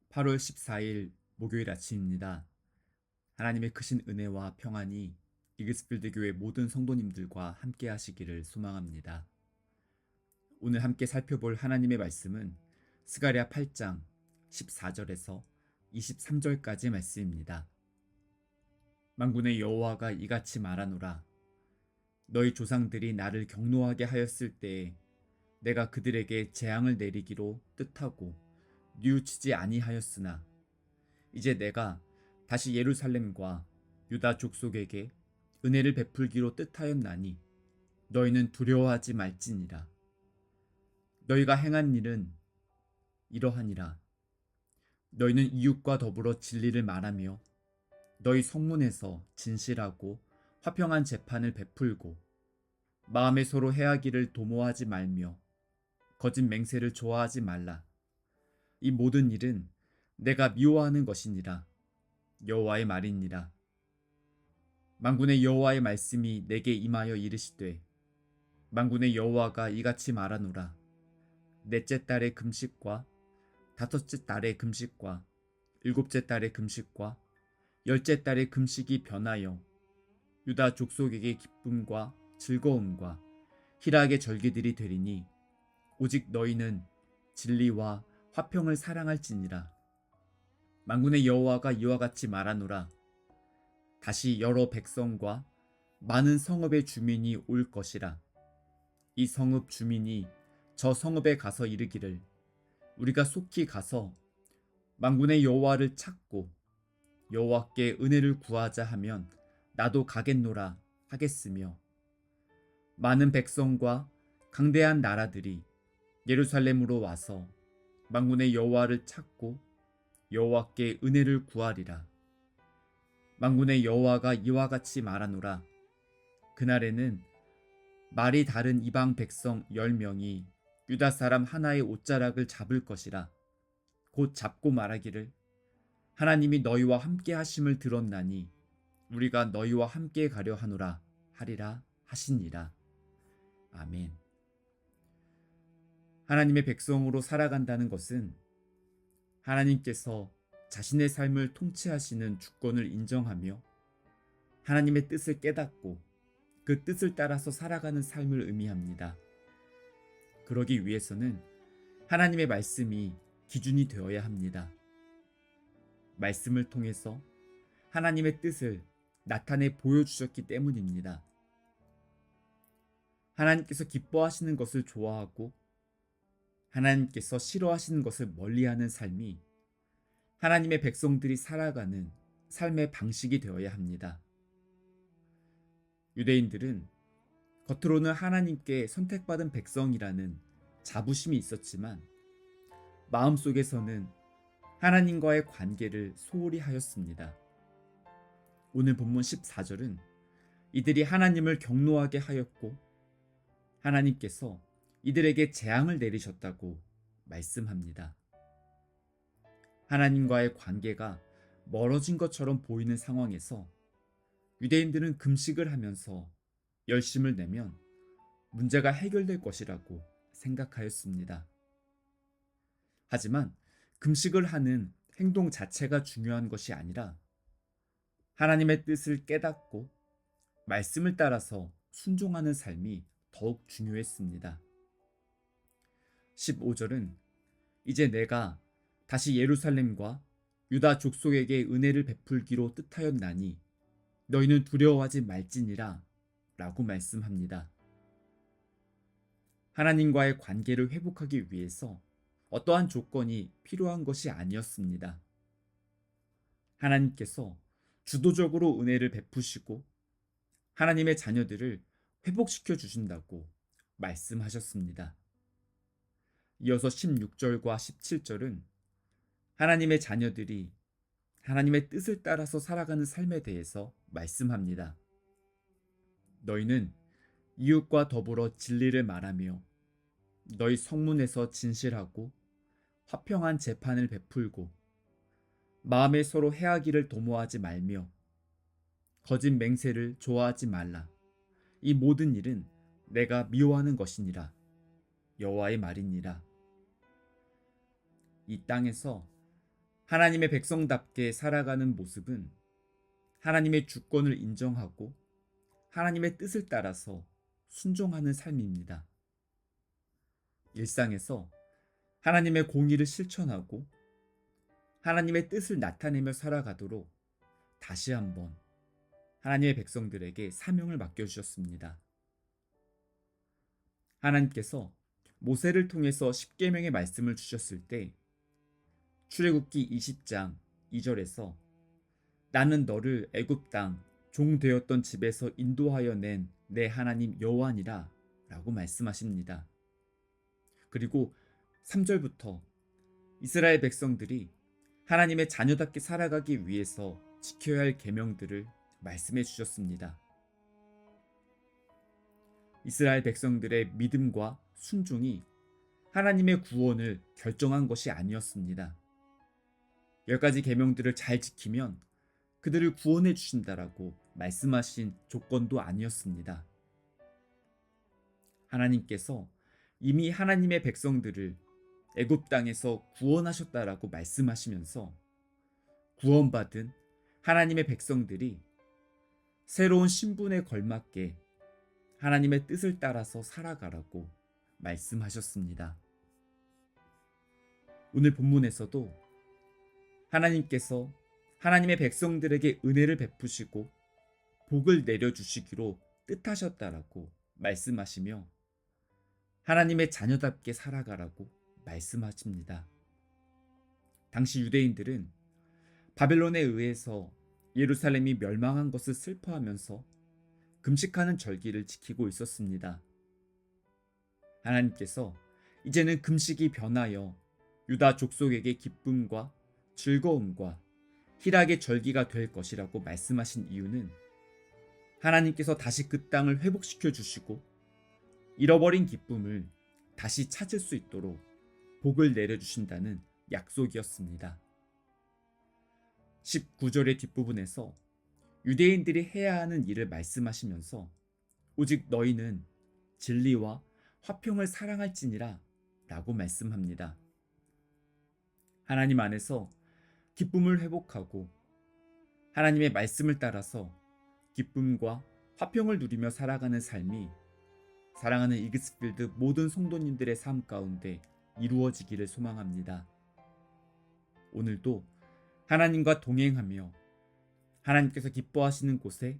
8월 14일 목요일 아침입니다. 하나님의 크신 은혜와 평안이 이글스필드 교회 모든 성도님들과 함께 하시기를 소망합니다. 오늘 함께 살펴볼 하나님의 말씀은 스가랴 8장 14절에서 23절까지 말씀입니다. 만군의 여호와가 이같이 말하노라. 너희 조상들이 나를 경노하게 하였을 때에 내가 그들에게 재앙을 내리기로 뜻하고 뉘우치지 아니하였으나 이제 내가 다시 예루살렘과 유다 족속에게 은혜를 베풀기로 뜻하였나니 너희는 두려워하지 말지니라. 너희가 행한 일은 이러하니라. 너희는 이웃과 더불어 진리를 말하며 너희 성문에서 진실하고 화평한 재판을 베풀고 마음에 서로 해하기를 도모하지 말며 거짓 맹세를 좋아하지 말라. 이 모든 일은 내가 미워하는 것이니라. 여호와의 말이니라. 만군의 여호와의 말씀이 내게 임하여 이르시되 만군의 여호와가 이같이 말하노라. 넷째 달의 금식과 다섯째 달의 금식과 일곱째 달의 금식과 열째 달의 금식이 변하여 유다 족속에게 기쁨과 즐거움과 희락의 절기들이 되리니 오직 너희는 진리와 화평을 사랑할지니라. 만군의 여호와가 이와 같이 말하노라. 다시 여러 백성과 많은 성읍의 주민이 올 것이라. 이 성읍 주민이 저 성읍에 가서 이르기를 우리가 속히 가서 만군의 여호와를 찾고 여호와께 은혜를 구하자 하면 나도 가겠노라 하겠으며 많은 백성과 강대한 나라들이 예루살렘으로 와서 만군의 여호와를 찾고 여호와께 은혜를 구하리라. 만군의 여호와가 이와 같이 말하노라. 그날에는 말이 다른 이방 백성 10명이 유다 사람 하나의 옷자락을 잡을 것이라. 곧 잡고 말하기를 하나님이 너희와 함께 하심을 들었나니 우리가 너희와 함께 가려 하노라 하리라 하시니라. 아멘. 하나님의 백성으로 살아간다는 것은 하나님께서 자신의 삶을 통치하시는 주권을 인정하며 하나님의 뜻을 깨닫고 그 뜻을 따라서 살아가는 삶을 의미합니다. 그러기 위해서는 하나님의 말씀이 기준이 되어야 합니다. 말씀을 통해서 하나님의 뜻을 나타내 보여주셨기 때문입니다. 하나님께서 기뻐하시는 것을 좋아하고 하나님께서 싫어하시는 것을 멀리하는 삶이 하나님의 백성들이 살아가는 삶의 방식이 되어야 합니다. 유대인들은 겉으로는 하나님께 선택받은 백성이라는 자부심이 있었지만 마음속에서는 하나님과의 관계를 소홀히 하였습니다. 오늘 본문 14절은 이들이 하나님을 경노하게 하였고 하나님께서 이들에게 재앙을 내리셨다고 말씀합니다. 하나님과의 관계가 멀어진 것처럼 보이는 상황에서 유대인들은 금식을 하면서 열심을 내면 문제가 해결될 것이라고 생각하였습니다. 하지만 금식을 하는 행동 자체가 중요한 것이 아니라 하나님의 뜻을 깨닫고 말씀을 따라서 순종하는 삶이 더욱 중요했습니다. 15절은 이제 내가 다시 예루살렘과 유다 족속에게 은혜를 베풀기로 뜻하였나니 너희는 두려워하지 말지니라 라고 말씀합니다. 하나님과의 관계를 회복하기 위해서 어떠한 조건이 필요한 것이 아니었습니다. 하나님께서 주도적으로 은혜를 베푸시고 하나님의 자녀들을 회복시켜 주신다고 말씀하셨습니다. 이어서 16절과 17절은 하나님의 자녀들이 하나님의 뜻을 따라서 살아가는 삶에 대해서 말씀합니다. 너희는 이웃과 더불어 진리를 말하며 너희 성문에서 진실하고 화평한 재판을 베풀고 마음에 서로 해하기를 도모하지 말며 거짓 맹세를 좋아하지 말라. 이 모든 일은 내가 미워하는 것이니라. 여호와의 말이니라. 이 땅에서 하나님의 백성답게 살아가는 모습은 하나님의 주권을 인정하고 하나님의 뜻을 따라서 순종하는 삶입니다. 일상에서 하나님의 공의를 실천하고 하나님의 뜻을 나타내며 살아가도록 다시 한번 하나님의 백성들에게 사명을 맡겨주셨습니다. 하나님께서 모세를 통해서 십계명의 말씀을 주셨을 때 출애굽기 20장 2절에서 나는 너를 애굽 땅 종 되었던 집에서 인도하여 낸 내 하나님 여호와니라 라고 말씀하십니다. 그리고 3절부터 이스라엘 백성들이 하나님의 자녀답게 살아가기 위해서 지켜야 할 계명들을 말씀해 주셨습니다. 이스라엘 백성들의 믿음과 순종이 하나님의 구원을 결정한 것이 아니었습니다. 10가지 계명들을 잘 지키면 그들을 구원해 주신다라고 말씀하신 조건도 아니었습니다. 하나님께서 이미 하나님의 백성들을 애굽 땅에서 구원하셨다라고 말씀하시면서 구원받은 하나님의 백성들이 새로운 신분에 걸맞게 하나님의 뜻을 따라서 살아가라고 말씀하셨습니다. 오늘 본문에서도 하나님께서 하나님의 백성들에게 은혜를 베푸시고 복을 내려주시기로 뜻하셨다라고 말씀하시며 하나님의 자녀답게 살아가라고 말씀하십니다. 당시 유대인들은 바벨론에 의해서 예루살렘이 멸망한 것을 슬퍼하면서 금식하는 절기를 지키고 있었습니다. 하나님께서 이제는 금식이 변하여 유다 족속에게 기쁨과 즐거움과 희락의 절기가 될 것이라고 말씀하신 이유는 하나님께서 다시 그 땅을 회복시켜 주시고 잃어버린 기쁨을 다시 찾을 수 있도록 복을 내려주신다는 약속이었습니다. 19절의 뒷부분에서 유대인들이 해야 하는 일을 말씀하시면서 오직 너희는 진리와 화평을 사랑할지니라 라고 말씀합니다. 하나님 안에서 기쁨을 회복하고 하나님의 말씀을 따라서 기쁨과 화평을 누리며 살아가는 삶이 사랑하는 이글스필드 모든 성도님들의 삶 가운데 이루어지기를 소망합니다. 오늘도 하나님과 동행하며 하나님께서 기뻐하시는 곳에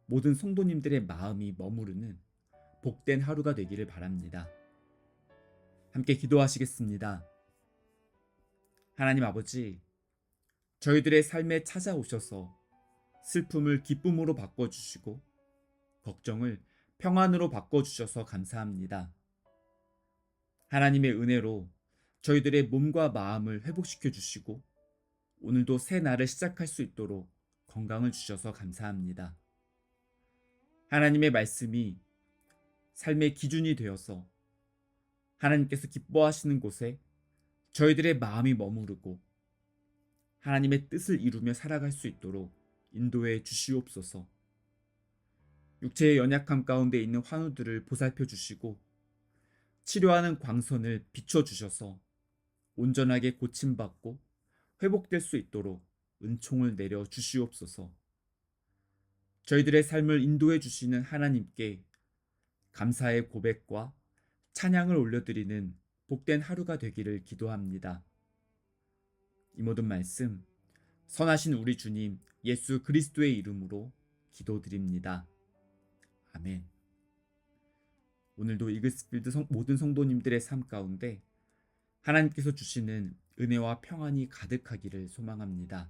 모든 성도님들의 마음이 머무르는 복된 하루가 되기를 바랍니다. 함께 기도하시겠습니다. 하나님 아버지, 저희들의 삶에 찾아오셔서 슬픔을 기쁨으로 바꿔주시고 걱정을 평안으로 바꿔주셔서 감사합니다. 하나님의 은혜로 저희들의 몸과 마음을 회복시켜 주시고 오늘도 새 날을 시작할 수 있도록 건강을 주셔서 감사합니다. 하나님의 말씀이 삶의 기준이 되어서 하나님께서 기뻐하시는 곳에 저희들의 마음이 머무르고 하나님의 뜻을 이루며 살아갈 수 있도록 인도해 주시옵소서. 육체의 연약함 가운데 있는 환우들을 보살펴 주시고 치료하는 광선을 비춰 주셔서 온전하게 고침받고 회복될 수 있도록 은총을 내려 주시옵소서. 저희들의 삶을 인도해 주시는 하나님께 감사의 고백과 찬양을 올려드리는 복된 하루가 되기를 기도합니다. 이 모든 말씀 선하신 우리 주님 예수 그리스도의 이름으로 기도드립니다. 아멘. 오늘도 이글스필드 모든 성도님들의 삶 가운데 하나님께서 주시는 은혜와 평안이 가득하기를 소망합니다.